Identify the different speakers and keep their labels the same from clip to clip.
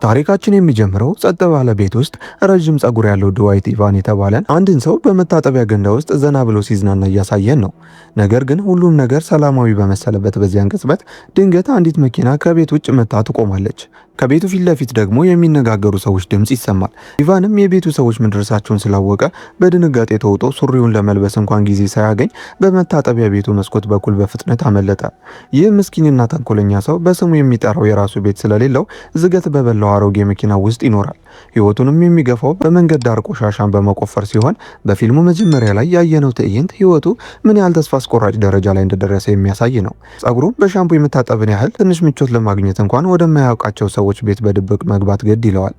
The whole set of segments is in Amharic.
Speaker 1: ታሪካችን የሚጀምረው ጸጥ ባለ ቤት ውስጥ ረጅም ጸጉር ያለው ድዋይት ኢቫን የተባለን አንድን ሰው በመታጠቢያ ገንዳ ውስጥ ዘና ብሎ ሲዝናና እያሳየን ነው። ነገር ግን ሁሉም ነገር ሰላማዊ በመሰለበት በዚያን ቅጽበት ድንገት አንዲት መኪና ከቤት ውጭ መታ ትቆማለች። ከቤቱ ፊት ለፊት ደግሞ የሚነጋገሩ ሰዎች ድምጽ ይሰማል። ኢቫንም የቤቱ ሰዎች መድረሳቸውን ስላወቀ በድንጋጤ ተውጦ ሱሪውን ለመልበስ እንኳን ጊዜ ሳያገኝ በመታጠቢያ ቤቱ መስኮት በኩል በፍጥነት አመለጠ። ይህ ምስኪንና ተንኮለኛ ሰው በስሙ የሚጠራው የራሱ ቤት ስለሌለው ዝገት በበላው አሮጌ መኪና ውስጥ ይኖራል። ህይወቱንም የሚገፋው በመንገድ ዳር ቆሻሻን በመቆፈር ሲሆን በፊልሙ መጀመሪያ ላይ ያየነው ትዕይንት ህይወቱ ምን ያህል ተስፋ አስቆራጭ ደረጃ ላይ እንደደረሰ የሚያሳይ ነው። ጸጉሩም በሻምፑ የመታጠብን ያህል ትንሽ ምቾት ለማግኘት እንኳን ወደማያውቃቸው ሰዎች ቤት በድብቅ መግባት ግድ ይለዋል።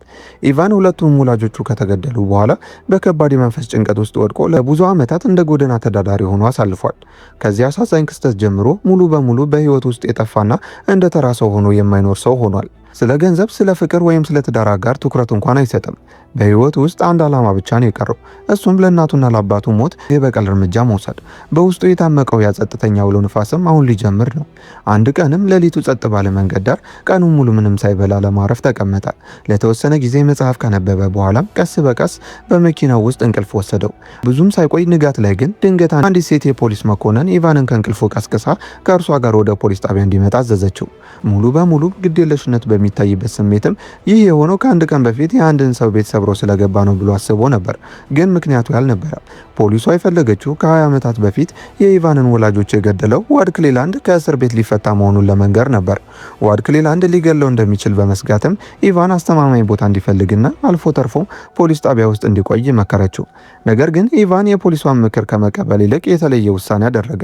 Speaker 1: ኢቫን ሁለቱም ወላጆቹ ከተገደሉ በኋላ በከባድ የመንፈስ ጭንቀት ውስጥ ወድቆ ለብዙ ዓመታት እንደ ጎዳና ተዳዳሪ ሆኖ አሳልፏል። ከዚህ አሳዛኝ ክስተት ጀምሮ ሙሉ በሙሉ በህይወት ውስጥ የጠፋና እንደ ተራ ሰው ሆኖ የማይኖር ሰው ሆኗል። ስለ ገንዘብ፣ ስለ ፍቅር ወይም ስለ ትዳር አጋር ትኩረት እንኳን አይሰጥም። በህይወቱ ውስጥ አንድ ዓላማ ብቻ ነው የቀረው። እሱም ለእናቱና ለአባቱ ሞት የበቀል እርምጃ መውሰድ። በውስጡ የታመቀው ያ ጸጥተኛ አውሎ ንፋስም አሁን ሊጀምር ነው። አንድ ቀንም ሌሊቱ ጸጥ ባለ መንገድ ዳር ቀኑን ሙሉ ምንም ሳይበላ ለማረፍ ተቀመጠ። ለተወሰነ ጊዜ መጽሐፍ ከነበበ በኋላም ቀስ በቀስ በመኪናው ውስጥ እንቅልፍ ወሰደው። ብዙም ሳይቆይ ንጋት ላይ ግን ድንገት አንዲት ሴት የፖሊስ መኮንን ኢቫንን ከእንቅልፉ ቀስቅሳ ከእርሷ ጋር ወደ ፖሊስ ጣቢያ እንዲመጣ አዘዘችው። ሙሉ በሙሉ ግዴለሽነት በሚታይበት ስሜትም ይህ የሆነው ከአንድ ቀን በፊት የአንድን ሰው ቤት ሰብሮ ስለገባ ነው ብሎ አስቦ ነበር። ግን ምክንያቱ ያልነበረ። ፖሊሷ የፈለገችው ከ20 ዓመታት በፊት የኢቫንን ወላጆች የገደለው ዋድ ክሌላንድ ከእስር ቤት ሊፈታ መሆኑን ለመንገር ነበር። ዋድ ክሌላንድ ሊገለው እንደሚችል በመስጋትም ኢቫን አስተማማኝ ቦታ እንዲፈልግና አልፎ ተርፎ ፖሊስ ጣቢያ ውስጥ እንዲቆይ መከረችው። ነገር ግን ኢቫን የፖሊሷን ምክር ከመቀበል ይልቅ የተለየ ውሳኔ አደረገ።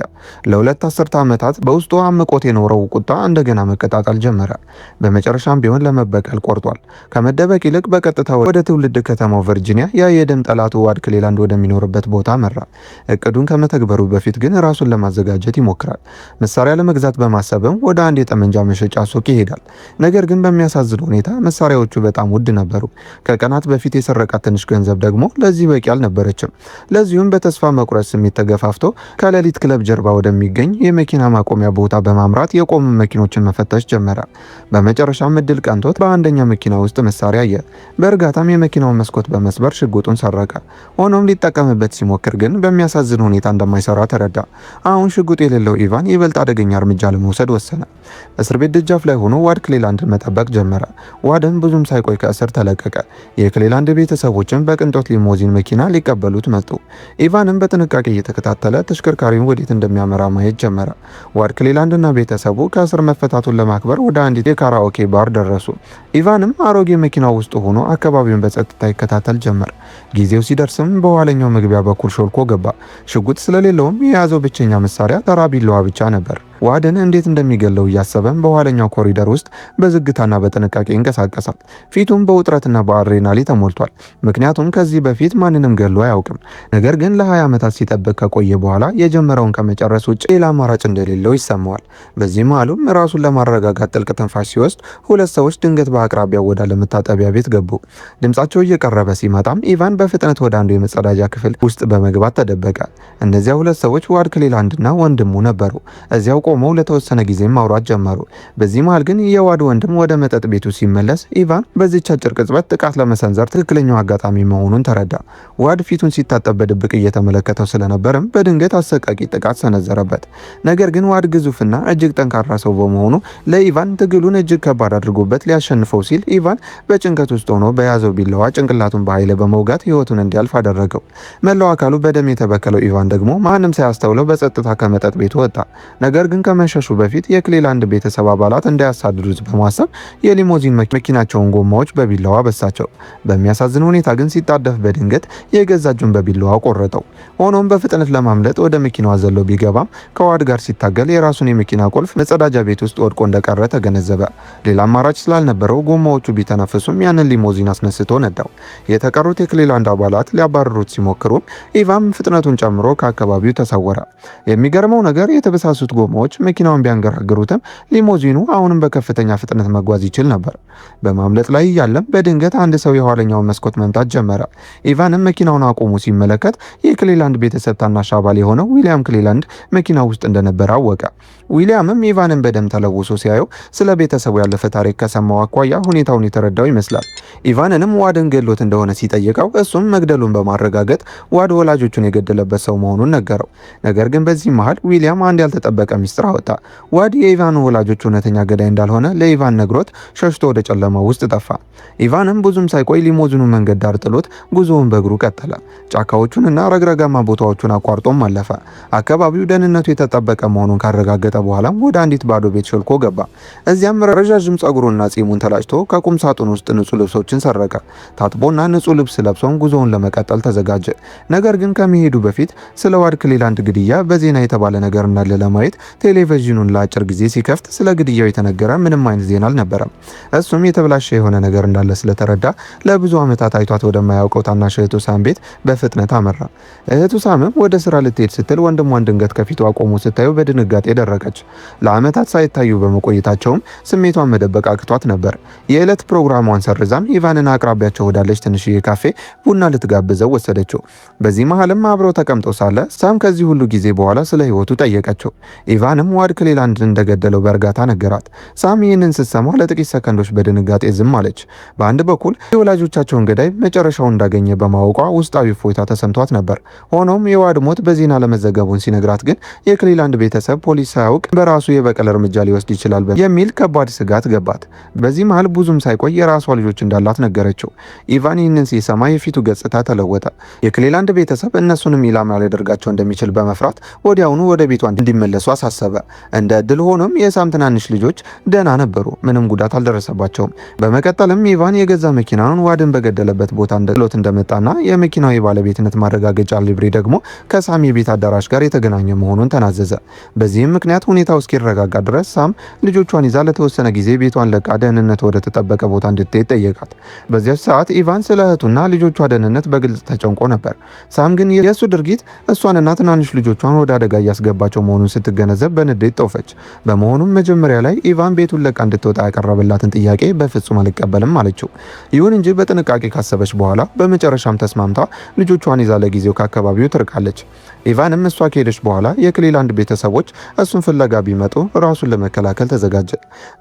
Speaker 1: ለሁለት አስርተ ዓመታት በውስጡ አምቆት የኖረው ቁጣ እንደገና መቀጣጠል ጀመረ። በመጨረሻም ቢሆን ለመበቀል ቆርጧል። ከመደበቅ ይልቅ በቀጥታ ወደ ትውልድ ከተማው ቨርጂኒያ ያ የደም ጠላቱ ዋድ ክሌላንድ ወደሚኖርበት ቦታ መራ። እቅዱን ከመተግበሩ በፊት ግን ራሱን ለማዘጋጀት ይሞክራል። መሳሪያ ለመግዛት በማሰብም ወደ አንድ የጠመንጃ መሸጫ ሱቅ ይሄዳል። ነገር ግን በሚያሳዝን ሁኔታ መሳሪያዎቹ በጣም ውድ ነበሩ። ከቀናት በፊት የሰረቃት ትንሽ ገንዘብ ደግሞ ለዚህ በቂ አልነበረችም። ለዚሁም በተስፋ መቁረጥ ስሜት ተገፋፍቶ ከሌሊት ክለብ ጀርባ ወደሚገኝ የመኪና ማቆሚያ ቦታ በማምራት የቆሙ መኪኖችን መፈተሽ ጀመረ። በመጨረሻም እድል ቀንቶት በአንደኛ መኪና ውስጥ መሳሪያ አየ። በእርጋታም የመኪናውን መስኮት በመስበር ሽጉጡን ሰረቀ። ሆኖም ሊጠቀምበት ሲሞክር ግን በሚያሳዝን ሁኔታ እንደማይሰራ ተረዳ። አሁን ሽጉጥ የሌለው ኢቫን ይበልጥ አደገኛ እርምጃ ለመውሰድ ወሰነ። እስር ቤት ደጃፍ ላይ ሆኖ ዋድ ክሌላንድን መጠበቅ ጀመረ። ዋድም ብዙም ሳይቆይ ከእስር ተለቀቀ። የክሌላንድ ቤተሰቦችም በቅንጦት ሊሞዚን መኪና ሊቀበሉት መጡ። ኢቫንም በጥንቃቄ እየተከታተለ ተሽከርካሪውን ወዴት እንደሚያመራ ማየት ጀመረ። ዋድ ክሌላንድና ቤተሰቡ ከእስር መፈታቱን ለማክበር ወደ አንዲት የካራኦኬ ባር ደረሱ። ኢቫንም አሮጌ መኪናው ውስጥ ሆኖ አካባቢውን በጸጥታ ይከታተል ጀመር። ጊዜው ሲደርስም በኋለኛው መግቢያ በኩል ሾልኮ ገባ። ሽጉጥ ስለሌለውም የያዘው ብቸኛ መሳሪያ ተራ ቢላዋ ብቻ ነበር። ዋድን እንዴት እንደሚገለው እያሰበም በኋለኛው ኮሪደር ውስጥ በዝግታና በጥንቃቄ ይንቀሳቀሳል። ፊቱም በውጥረትና በአድሬናሊ ተሞልቷል። ምክንያቱም ከዚህ በፊት ማንንም ገሎ አያውቅም። ነገር ግን ለ20 ዓመታት ሲጠብቅ ከቆየ በኋላ የጀመረውን ከመጨረስ ውጭ ሌላ አማራጭ እንደሌለው ይሰማዋል። በዚህ መሃሉም ራሱን ለማረጋጋት ጥልቅ ትንፋሽ ሲወስድ ሁለት ሰዎች ድንገት በአቅራቢያው ወዳለ መታጠቢያ ቤት ገቡ። ድምጻቸው እየቀረበ ሲመጣም ኢቫን በፍጥነት ወደ አንዱ የመጸዳጃ ክፍል ውስጥ በመግባት ተደበቀ። እነዚያ ሁለት ሰዎች ዋድ ክሌላንድና ወንድሙ ነበሩ። እዚያው ቆመው ለተወሰነ ጊዜ ማውራት ጀመሩ። በዚህ መሃል ግን የዋድ ወንድም ወደ መጠጥ ቤቱ ሲመለስ ኢቫን በዚህች አጭር ቅጽበት ጥቃት ለመሰንዘር ትክክለኛው አጋጣሚ መሆኑን ተረዳ። ዋድ ፊቱን ሲታጠብ በድብቅ እየተመለከተው ስለነበርም በድንገት አሰቃቂ ጥቃት ሰነዘረበት። ነገር ግን ዋድ ግዙፍና እጅግ ጠንካራ ሰው በመሆኑ ለኢቫን ትግሉን እጅግ ከባድ አድርጎበት ሊያሸንፈው ሲል ኢቫን በጭንቀት ውስጥ ሆኖ በያዘው ቢላዋ ጭንቅላቱን በኃይል በመውጋት ህይወቱን እንዲያልፍ አደረገው። መላው አካሉ በደም የተበከለው ኢቫን ደግሞ ማንም ሳያስተውለው በጸጥታ ከመጠጥ ቤቱ ወጣ። ነገር ግን ከመሸሹ በፊት የክሌላንድ ቤተሰብ አባላት እንዳያሳድዱት በማሰብ የሊሞዚን መኪናቸውን ጎማዎች በቢላዋ በሳቸው። በሚያሳዝን ሁኔታ ግን ሲጣደፍ በድንገት የገዛ እጁን በቢላዋ ቆረጠው። ሆኖም በፍጥነት ለማምለጥ ወደ መኪናዋ ዘሎ ቢገባም ከዋድ ጋር ሲታገል የራሱን የመኪና ቁልፍ መጸዳጃ ቤት ውስጥ ወድቆ እንደቀረ ተገነዘበ። ሌላ አማራጭ ስላልነበረው ጎማዎቹ ቢተነፍሱም ያንን ሊሞዚን አስነስቶ ነዳው። የተቀሩት የክሌላንድ አባላት ሊያባረሩት ሲሞክሩ ኢቫን ፍጥነቱን ጨምሮ ከአካባቢው ተሰወረ። የሚገርመው ነገር የተበሳሱት ጎማዎች ጎማዎች መኪናውን ቢያንገራግሩትም ሊሞዚኑ አሁንም በከፍተኛ ፍጥነት መጓዝ ይችል ነበር። በማምለጥ ላይ እያለም በድንገት አንድ ሰው የኋለኛውን መስኮት መምታት ጀመረ። ኢቫንም መኪናውን አቁሙ ሲመለከት የክሌላንድ ቤተሰብ ታናሽ አባል የሆነው ዊሊያም ክሌላንድ መኪና ውስጥ እንደነበረ አወቀ። ዊሊያምም ኢቫንን በደም ተለውሶ ሲያየው ስለ ቤተሰቡ ያለፈ ታሪክ ከሰማው አኳያ ሁኔታውን የተረዳው ይመስላል። ኢቫንንም ዋድን ገድሎት እንደሆነ ሲጠይቀው እሱም መግደሉን በማረጋገጥ ዋድ ወላጆቹን የገደለበት ሰው መሆኑን ነገረው። ነገር ግን በዚህ መሃል ዊሊያም አንድ ያልተጠበቀ ሚስጥር አወጣ። ዋድ የኢቫን ወላጆች እውነተኛ ገዳይ እንዳልሆነ ለኢቫን ነግሮት ሸሽቶ ወደ ጨለማው ውስጥ ጠፋ። ኢቫንም ብዙም ሳይቆይ ሊሞዚኑ መንገድ ዳር ጥሎት ጉዞውን በእግሩ ቀጠለ። ጫካዎቹንና ረግረጋማ ቦታዎቹን አቋርጦም አለፈ። አካባቢው ደህንነቱ የተጠበቀ መሆኑን ካረጋገጠ በኋላም ወደ አንዲት ባዶ ቤት ሾልኮ ገባ። እዚያም ረዣዥም ጸጉሩና ጺሙን ተላጭቶ ከቁም ሳጥን ውስጥ ንጹህ ልብሶችን ሰረቀ። ታጥቦና ንጹህ ልብስ ለብሶም ጉዞውን ለመቀጠል ተዘጋጀ። ነገር ግን ከመሄዱ በፊት ስለ ዋድ ክሌላንድ ግድያ በዜና የተባለ ነገር እንዳለ ለማየት ቴሌቪዥኑን ለአጭር ጊዜ ሲከፍት ስለ ግድያው የተነገረ ምንም አይነት ዜና አልነበረም። እሱም የተበላሸ የሆነ ነገር እንዳለ ስለተረዳ ለብዙ ዓመታት አይቷት ወደማያውቀው ታናሽ እህቱ ሳም ቤት በፍጥነት አመራ። እህቱ ሳምም ወደ ስራ ልትሄድ ስትል ወንድሟን ድንገት ከፊቱ አቆሙ ስታየው በድንጋጤ ደረቀች። ለዓመታት ሳይታዩ በመቆየታቸውም ስሜቷን መደበቅ አቅቷት ነበር። የዕለት ፕሮግራሟን ሰርዛም ኢቫንን አቅራቢያቸው ወዳለች ትንሽዬ ካፌ ቡና ልትጋብዘው ወሰደችው። በዚህ መሃልም አብረው ተቀምጠው ሳለ ሳም ከዚህ ሁሉ ጊዜ በኋላ ስለ ህይወቱ ጠየቀችው። ኢቫንም ዋድ ክሌላንድን እንደገደለው በእርጋታ ነገራት። ሳም ይህንን ስትሰማ ለጥቂት ሰከንዶች በድንጋጤ ዝም አለች። በአንድ በኩል የወላጆቻቸውን ገዳይ መጨረሻውን እንዳገኘ በማወቋ ውስጣዊ እፎይታ ተሰምቷት ነበር። ሆኖም የዋድ ሞት በዜና ለመዘገቡን ሲነግራት ግን የክሌላንድ ቤተሰብ ፖሊስ ሳያውቅ በራሱ የበቀል እርምጃ ሊወስድ ይችላል የሚል ከባድ ስጋት ገባት። በዚህ መሃል ብዙም ሳይቆይ የራሷ ልጆች እንዳላት ነገረችው። ኢቫን ይህንን ሲሰማ የፊቱ ገጽታ ተለወጠ። የክሌላንድ ቤተሰብ እነሱንም ኢላማ ሊያደርጋቸው እንደሚችል በመፍራት ወዲያውኑ ወደ ቤቷ እንዲመለሱ አሳሰበ። እንደ እድል ሆኖም የሳም ትናንሽ ልጆች ደህና ነበሩ፣ ምንም ጉዳት አልደረሰባቸውም። በመቀጠልም ኢቫን የገዛ መኪናውን ዋድን በገደለበት ቦታ ጥሎት እንደመጣና የመኪናው የባለቤትነት ማረጋገጫ ሊብሬ ደግሞ ከሳም የቤት አዳራሽ ጋር የተገናኘ መሆኑን ተናዘዘ። በዚህም ምክንያት ሁኔታው እስኪረጋጋ ድረስ ሳም ልጆቿን ይዛ ለተወሰነ ጊዜ ቤቷን ለቃ ደህንነቱ ወደ ተጠበቀ ቦታ እንድትሄድ ጠየቃት። በዚያች ሰዓት ኢቫን ስለ እህቱና ልጆቿ ደህንነት በግልጽ ተጨንቆ ነበር። ሳም ግን የእሱ ድርጊት እሷንና ትናንሽ ልጆቿን ወደ አደጋ እያስገባቸው መሆኑን ስትገነዘብ በንዴት ጠውፈች። በመሆኑም መጀመሪያ ላይ ኢቫን ቤቱን ለቃ እንድትወጣ ያቀረበላትን ጥያቄ በፍጹም አልቀበልም አለችው። ይሁን እንጂ በጥንቃቄ ካሰበች በኋላ በመጨረሻም ተስማምታ ልጆቿን ይዛ ለጊዜው ከአካባቢው ትርቃለች። ኢቫንም እሷ ከሄደች በኋላ የክሌላንድ ቤተሰቦች እሱን ፍለጋ ቢመጡ ራሱን ለመከላከል ተዘጋጀ።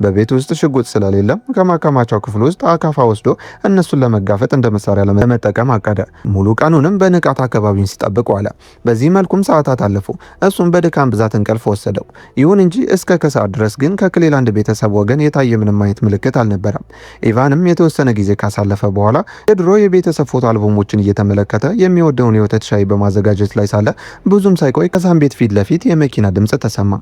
Speaker 1: በቤት ውስጥ ሽጉጥ ስለሌለም ከማከማቻው ክፍል ውስጥ አካፋ ወስዶ እነሱን ለመጋፈጥ እንደ መሳሪያ ለመጠቀም አቀደ። ሙሉ ቀኑንም በንቃት አካባቢውን ሲጠብቅ ዋለ። በዚህ መልኩም ሰዓታት አለፉ። እሱም በድካም ብዛት እንቅልፍ ወሰደው። ይሁን እንጂ እስከ ከሰዓት ድረስ ግን ከክሌላንድ ቤተሰብ ወገን የታየ ምንም አይነት ምልክት አልነበረም። ኢቫንም የተወሰነ ጊዜ ካሳለፈ በኋላ የድሮ የቤተሰብ ፎቶ አልበሞችን እየተመለከተ የሚወደውን የወተት ሻይ በማዘጋጀት ላይ ሳለ ብዙም ሳይቆይ ከሳም ቤት ፊት ለፊት የመኪና ድምጽ ተሰማ።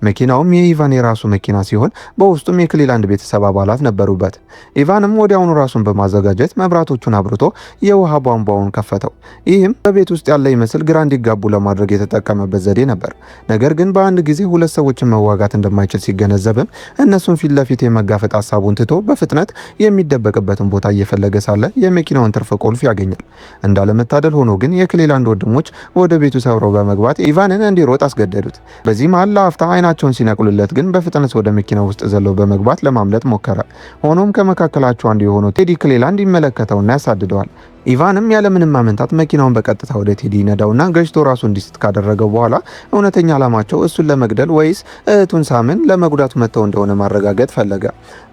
Speaker 1: መኪናውም የኢቫን የራሱ መኪና ሲሆን በውስጡም የክሌላንድ ቤተሰብ አባላት ነበሩበት። ኢቫንም ወዲያውኑ ራሱን በማዘጋጀት መብራቶቹን አብርቶ የውሃ ቧንቧውን ከፈተው። ይህም በቤት ውስጥ ያለ ይመስል ግራ እንዲጋቡ ለማድረግ የተጠቀመበት ዘዴ ነበር። ነገር ግን በአንድ ጊዜ ሁለት ሰዎችን መዋጋት እንደማይችል ሲገነዘብም እነሱን ፊት ለፊት የመጋፈጥ ሀሳቡን ትቶ በፍጥነት የሚደበቅበትን ቦታ እየፈለገ ሳለ የመኪናውን ትርፍ ቁልፍ ያገኛል። እንዳለመታደል ሆኖ ግን የክሌላንድ ወንድሞች ወደ ቤቱ ሰብረው በመግባት ኢቫንን እንዲሮጥ አስገደዱት። በዚህ መሃል ለአፍታ አይናቸውን ሲነቅሉለት ግን በፍጥነት ወደ መኪና ውስጥ ዘለው በመግባት ለማምለጥ ሞከረ። ሆኖም ከመካከላቸው አንዱ የሆነው ቴዲ ክሌላንድ ይመለከተውና ያሳድደዋል። ኢቫንም ያለምንም ማመንታት መኪናውን በቀጥታ ወደ ቴዲ ነዳውና ገጭቶ ራሱ እንዲስት ካደረገው በኋላ እውነተኛ ዓላማቸው እሱን ለመግደል ወይስ እህቱን ሳምን ለመጉዳት መጥተው እንደሆነ ማረጋገጥ ፈለገ።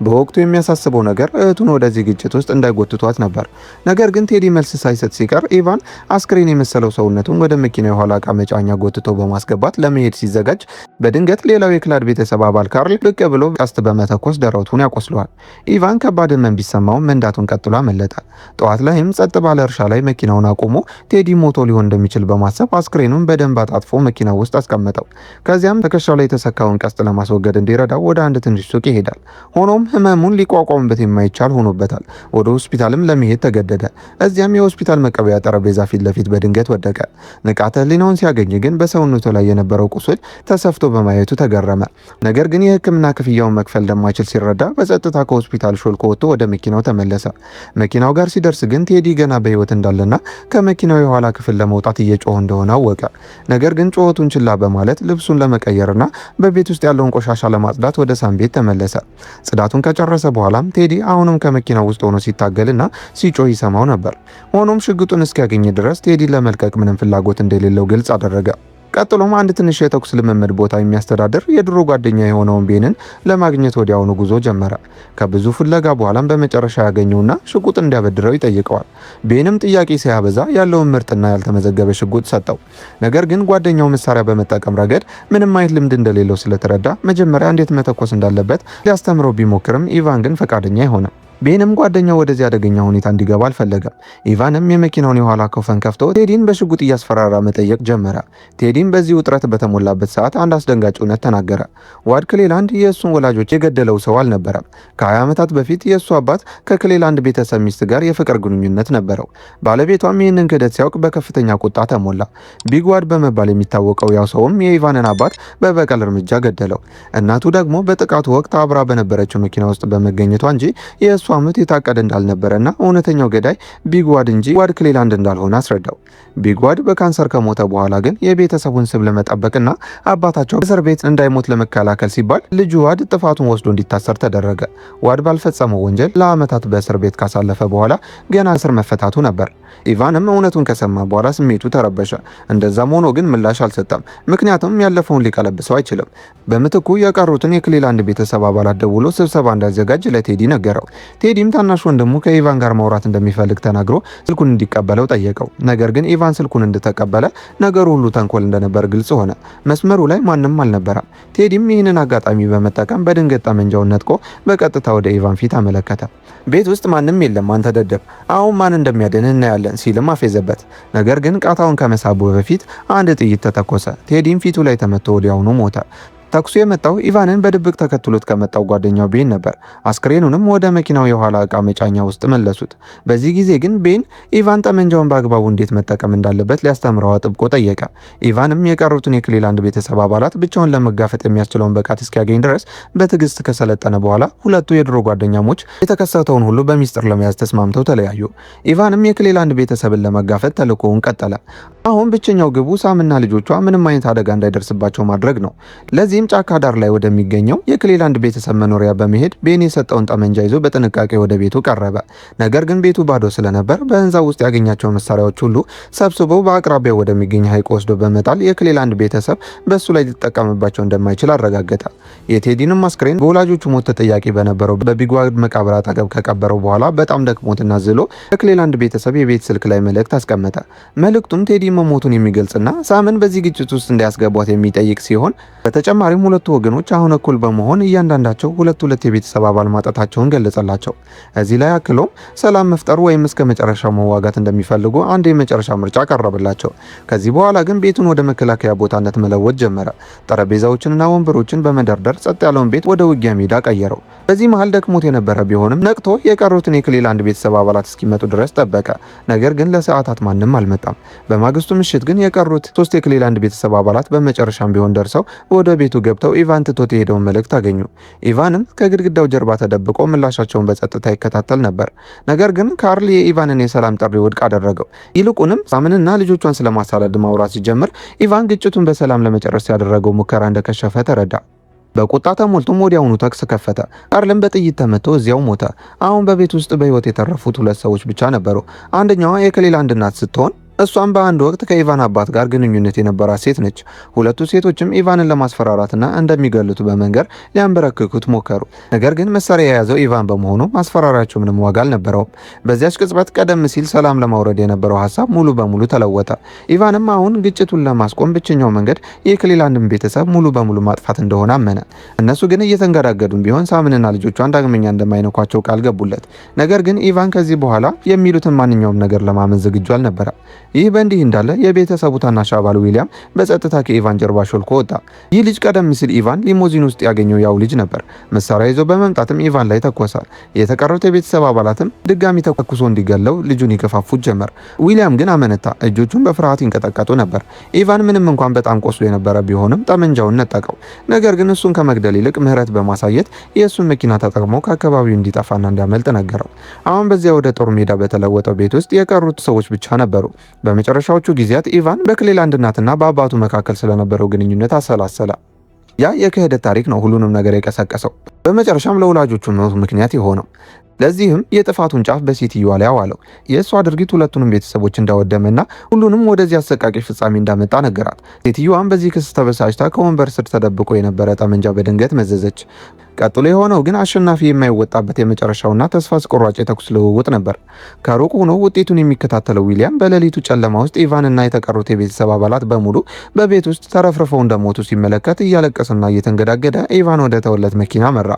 Speaker 1: በወቅቱ የሚያሳስበው ነገር እህቱን ወደዚህ ግጭት ውስጥ እንዳይጎትቷት ነበር። ነገር ግን ቴዲ መልስ ሳይሰጥ ሲቀር ኢቫን አስክሬን የመሰለው ሰውነቱን ወደ መኪና የኋላ ዕቃ መጫኛ ጎትቶ በማስገባት ለመሄድ ሲዘጋጅ በድንገት ሌላው የክላድ ቤተሰብ አባል ካርል ብቅ ብሎ ቀስት በመተኮስ ደረቱን ያቆስለዋል። ኢቫን ከባድ ሕመም ቢሰማውም መንዳቱን ቀጥሎ አመለጠ። ጠዋት ላይም ጸጥ ባለ እርሻ ላይ መኪናውን አቁሞ ቴዲ ሞቶ ሊሆን እንደሚችል በማሰብ አስክሬኑን በደንብ አጣጥፎ መኪናው ውስጥ አስቀመጠው። ከዚያም ትከሻው ላይ የተሰካውን ቀስት ለማስወገድ እንዲረዳው ወደ አንድ ትንሽ ሱቅ ይሄዳል። ሆኖም ህመሙን ሊቋቋምበት የማይቻል ሆኖበታል። ወደ ሆስፒታልም ለመሄድ ተገደደ። እዚያም የሆስፒታል መቀበያ ጠረጴዛ ፊት ለፊት በድንገት ወደቀ። ንቃተ ህሊናውን ሲያገኝ ግን በሰውነቱ ላይ የነበረው ቁስል ተሰፍቶ በማየቱ ተገረመ። ነገር ግን የሕክምና ክፍያውን መክፈል እንደማይችል ሲረዳ በጸጥታ ከሆስፒታል ሾልኮ ወጥቶ ወደ መኪናው ተመለሰ። መኪናው ጋር ሲደርስ ግን ቴዲ ገና ገና በህይወት እንዳለና ከመኪናው የኋላ ክፍል ለመውጣት እየጮኸ እንደሆነ አወቀ። ነገር ግን ጩኸቱን ችላ በማለት ልብሱን ለመቀየርና በቤት ውስጥ ያለውን ቆሻሻ ለማጽዳት ወደ ሳም ቤት ተመለሰ። ጽዳቱን ከጨረሰ በኋላም ቴዲ አሁንም ከመኪናው ውስጥ ሆኖ ሲታገልና ሲጮህ ይሰማው ነበር። ሆኖም ሽጉጡን እስኪያገኝ ድረስ ቴዲ ለመልቀቅ ምንም ፍላጎት እንደሌለው ግልጽ አደረገ። ቀጥሎም አንድ ትንሽ የተኩስ ልምምድ ቦታ የሚያስተዳድር የድሮ ጓደኛ የሆነውን ቤንን ለማግኘት ወዲያውኑ ጉዞ ጀመረ። ከብዙ ፍለጋ በኋላም በመጨረሻ ያገኘውና ሽጉጥ እንዲያበድረው ይጠይቀዋል። ቤንም ጥያቄ ሳያበዛ ያለውን ምርጥና ያልተመዘገበ ሽጉጥ ሰጠው። ነገር ግን ጓደኛው መሳሪያ በመጠቀም ረገድ ምንም አይነት ልምድ እንደሌለው ስለተረዳ መጀመሪያ እንዴት መተኮስ እንዳለበት ሊያስተምረው ቢሞክርም ኢቫን ግን ፈቃደኛ አይሆንም። ቤንም ጓደኛው ወደዚህ አደገኛ ሁኔታ እንዲገባ አልፈለገም። ኢቫንም የመኪናውን የኋላ ኮፈን ከፍቶ ቴዲን በሽጉጥ እያስፈራራ መጠየቅ ጀመረ። ቴዲም በዚህ ውጥረት በተሞላበት ሰዓት አንድ አስደንጋጭ እውነት ተናገረ። ዋድ ክሌላንድ የእሱን ወላጆች የገደለው ሰው አልነበረም። ከ20 ዓመታት በፊት የእሱ አባት ከክሌላንድ ቤተሰብ ሚስት ጋር የፍቅር ግንኙነት ነበረው። ባለቤቷም ይህንን ክህደት ሲያውቅ በከፍተኛ ቁጣ ተሞላ። ቢግ ዋድ በመባል የሚታወቀው ያው ሰውም የኢቫንን አባት በበቀል እርምጃ ገደለው። እናቱ ደግሞ በጥቃቱ ወቅት አብራ በነበረችው መኪና ውስጥ በመገኘቷ እንጂ የእሱ ዓመት የታቀደ እንዳልነበረና እውነተኛው ገዳይ ቢግ ዋድ እንጂ ዋድ ክሌላንድ እንዳልሆነ አስረዳው። ቢግ ዋድ በካንሰር ከሞተ በኋላ ግን የቤተሰቡን ስም ለመጠበቅና አባታቸው እስር ቤት እንዳይሞት ለመከላከል ሲባል ልጁ ዋድ ጥፋቱን ወስዶ እንዲታሰር ተደረገ። ዋድ ባልፈጸመው ወንጀል ለዓመታት በእስር ቤት ካሳለፈ በኋላ ገና እስር መፈታቱ ነበር። ኢቫንም እውነቱን ከሰማ በኋላ ስሜቱ ተረበሸ። እንደዛም ሆኖ ግን ምላሽ አልሰጠም፣ ምክንያቱም ያለፈውን ሊቀለብሰው አይችልም። በምትኩ የቀሩትን የክሌላንድ ቤተሰብ አባላት ደውሎ ስብሰባ እንዳዘጋጅ ለቴዲ ነገረው። ቴዲም ታናሽ ወንድሙ ከኢቫን ጋር ማውራት እንደሚፈልግ ተናግሮ ስልኩን እንዲቀበለው ጠየቀው። ነገር ግን ኢቫን ስልኩን እንደተቀበለ ነገሩ ሁሉ ተንኮል እንደነበር ግልጽ ሆነ። መስመሩ ላይ ማንም አልነበረም። ቴዲም ይህንን አጋጣሚ በመጠቀም በድንገት ጠመንጃውን ነጥቆ በቀጥታ ወደ ኢቫን ፊት አመለከተ። ቤት ውስጥ ማንም የለም፣ አንተ ደደብ፣ አሁን ማን እንደሚያድንህ እናያለን ሲልም አፌዘበት። ነገር ግን ቃታውን ከመሳቡ በፊት አንድ ጥይት ተተኮሰ። ቴዲም ፊቱ ላይ ተመቶ ወዲያውኑ ሞተ። ተኩሱ የመጣው ኢቫንን በድብቅ ተከትሎት ከመጣው ጓደኛው ቤን ነበር። አስክሬኑንም ወደ መኪናው የኋላ ዕቃ መጫኛ ውስጥ መለሱት። በዚህ ጊዜ ግን ቤን ኢቫን ጠመንጃውን በአግባቡ እንዴት መጠቀም እንዳለበት ሊያስተምረው አጥብቆ ጠየቀ። ኢቫንም የቀሩትን የክሌላንድ ቤተሰብ አባላት ብቻውን ለመጋፈጥ የሚያስችለውን ብቃት እስኪያገኝ ድረስ በትዕግስት ከሰለጠነ በኋላ ሁለቱ የድሮ ጓደኛሞች የተከሰተውን ሁሉ በሚስጥር ለመያዝ ተስማምተው ተለያዩ። ኢቫንም የክሌላንድ ቤተሰብን ለመጋፈጥ ተልዕኮውን ቀጠለ። አሁን ብቸኛው ግቡ ሳምና ልጆቿ ምንም አይነት አደጋ እንዳይደርስባቸው ማድረግ ነው። ለዚህ ጫካ ዳር ላይ ወደሚገኘው የክሌላንድ ቤተሰብ መኖሪያ በመሄድ ቤን የሰጠውን ጠመንጃ ይዞ በጥንቃቄ ወደ ቤቱ ቀረበ። ነገር ግን ቤቱ ባዶ ስለነበር በህንፃው ውስጥ ያገኛቸው መሳሪያዎች ሁሉ ሰብስበው በአቅራቢያው ወደሚገኝ ሐይቅ ወስዶ በመጣል የክሌላንድ ቤተሰብ በሱ ላይ ሊጠቀምባቸው እንደማይችል አረጋገጠ። የቴዲንም አስክሬን በወላጆቹ ሞት ተጠያቂ በነበረው በቢግ ዋድ መቃብር አጠገብ ከቀበረው በኋላ በጣም ደክሞትና ዝሎ የክሌላንድ ቤተሰብ የቤት ስልክ ላይ መልእክት አስቀመጠ። መልእክቱም ቴዲ መሞቱን የሚገልጽና ሳምን በዚህ ግጭት ውስጥ እንዳያስገቧት የሚጠይቅ ሲሆን በተጨማሪ ሁለቱ ወገኖች አሁን እኩል በመሆን እያንዳንዳቸው ሁለት የቤተሰብ አባል ማጣታቸውን ገለጸላቸው። እዚህ ላይ አክሎም ሰላም መፍጠሩ ወይም እስከ መጨረሻው መዋጋት እንደሚፈልጉ አንድ የመጨረሻ ምርጫ ቀረበላቸው። ከዚህ በኋላ ግን ቤቱን ወደ መከላከያ ቦታነት መለወጥ ጀመረ። ጠረጴዛዎችንና ወንበሮችን በመደርደር ጸጥ ያለውን ቤት ወደ ውጊያ ሜዳ ቀየረው። በዚህ መሃል ደክሞት የነበረ ቢሆንም ነቅቶ የቀሩትን የክሌላንድ ቤተሰብ አባላት እስኪመጡ ድረስ ጠበቀ። ነገር ግን ለሰዓታት ማንም አልመጣም። በማግስቱ ምሽት ግን የቀሩት 3 የክሌላንድ ቤተሰብ አባላት በመጨረሻም ቢሆን ደርሰው ወደ ቤቱ ገብተው ኢቫን ትቶት የሄደውን መልእክት አገኙ። ኢቫንም ከግድግዳው ጀርባ ተደብቆ ምላሻቸውን በጸጥታ ይከታተል ነበር። ነገር ግን ካርል የኢቫንን የሰላም ጥሪ ውድቅ አደረገው። ይልቁንም ሳምንና ልጆቿን ስለማሳደድ ማውራት ሲጀምር ኢቫን ግጭቱን በሰላም ለመጨረስ ያደረገው ሙከራ እንደከሸፈ ተረዳ። በቁጣ ተሞልቶም ወዲያውኑ ተኩስ ከፈተ። ካርልም በጥይት ተመቶ እዚያው ሞተ። አሁን በቤት ውስጥ በህይወት የተረፉት 2 ሰዎች ብቻ ነበሩ። አንደኛዋ የክሌላንድ እናት ስትሆን እሷም በአንድ ወቅት ከኢቫን አባት ጋር ግንኙነት የነበራት ሴት ነች። ሁለቱ ሴቶችም ኢቫንን ለማስፈራራትና እንደሚገሉት በመንገር ሊያንበረክኩት ሞከሩ። ነገር ግን መሳሪያ የያዘው ኢቫን በመሆኑ ማስፈራሪያቸው ምንም ዋጋ አልነበረውም። በዚያች ቅጽበት ቀደም ሲል ሰላም ለማውረድ የነበረው ሀሳብ ሙሉ በሙሉ ተለወጠ። ኢቫንም አሁን ግጭቱን ለማስቆም ብቸኛው መንገድ የክሌላንድን ቤተሰብ ሙሉ በሙሉ ማጥፋት እንደሆነ አመነ። እነሱ ግን እየተንገዳገዱም ቢሆን ሳምንና ልጆቿን ዳግመኛ እንደማይነኳቸው ቃል ገቡለት። ነገር ግን ኢቫን ከዚህ በኋላ የሚሉትን ማንኛውም ነገር ለማመን ዝግጁ አልነበረ። ይህ በእንዲህ እንዳለ የቤተሰቡ ታናሽ አባል ዊሊያም በጸጥታ ከኢቫን ጀርባ ሾልኮ ወጣ። ይህ ልጅ ቀደም ሲል ኢቫን ሊሞዚን ውስጥ ያገኘው ያው ልጅ ነበር። መሳሪያ ይዞ በመምጣትም ኢቫን ላይ ተኮሰ። የተቀሩት የቤተሰብ አባላትም ድጋሚ ተኩሶ እንዲገለው ልጁን ይገፋፉት ጀመር። ዊሊያም ግን አመነታ። እጆቹን በፍርሃት ይንቀጠቀጡ ነበር። ኢቫን ምንም እንኳን በጣም ቆስሎ የነበረ ቢሆንም ጠመንጃውን ነጠቀው። ነገር ግን እሱን ከመግደል ይልቅ ምህረት በማሳየት የእሱን መኪና ተጠቅሞ ከአካባቢው እንዲጠፋና እንዲያመልጥ ነገረው። አሁን በዚያ ወደ ጦር ሜዳ በተለወጠው ቤት ውስጥ የቀሩት ሰዎች ብቻ ነበሩ። በመጨረሻዎቹ ጊዜያት ኢቫን በክሌላንድ እናትና በአባቱ መካከል ስለነበረው ግንኙነት አሰላሰለ። ያ የክህደት ታሪክ ነው ሁሉንም ነገር የቀሰቀሰው፣ በመጨረሻም ለወላጆቹ ሞት ምክንያት የሆነው። ለዚህም የጥፋቱን ጫፍ በሴትዮዋ ላይ አዋለው። የእሷ ድርጊት ሁለቱንም ቤተሰቦች እንዳወደመና ሁሉንም ወደዚህ አሰቃቂ ፍጻሜ እንዳመጣ ነገራት። ሴትዮዋም በዚህ ክስ ተበሳጭታ ከወንበር ስር ተደብቆ የነበረ ጠመንጃ በድንገት መዘዘች። ቀጥሎ የሆነው ግን አሸናፊ የማይወጣበት የመጨረሻውና ተስፋ አስቆራጭ የተኩስ ልውውጥ ነበር። ከሩቅ ሆኖ ውጤቱን የሚከታተለው ዊሊያም በሌሊቱ ጨለማ ውስጥ ኢቫንና የተቀሩት የቤተሰብ አባላት በሙሉ በቤት ውስጥ ተረፍርፈው እንደሞቱ ሲመለከት እያለቀሰና እየተንገዳገደ ኢቫን ወደ ተወለት መኪና መራ።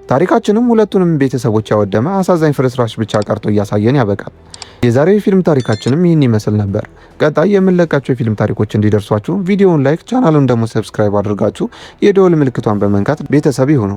Speaker 1: ታሪካችንም ሁለቱንም ቤተሰቦች ያወደመ አሳዛኝ ፍርስራሽ ብቻ ቀርቶ እያሳየን ያበቃል። የዛሬው የፊልም ታሪካችንም ይህን ይመስል ነበር። ቀጣይ የምንለቃቸው የፊልም ታሪኮች እንዲደርሷችሁ ቪዲዮውን ላይክ፣ ቻናሉን ደግሞ ሰብስክራይብ አድርጋችሁ የደወል ምልክቷን በመንካት ቤተሰብ ይሁኑ።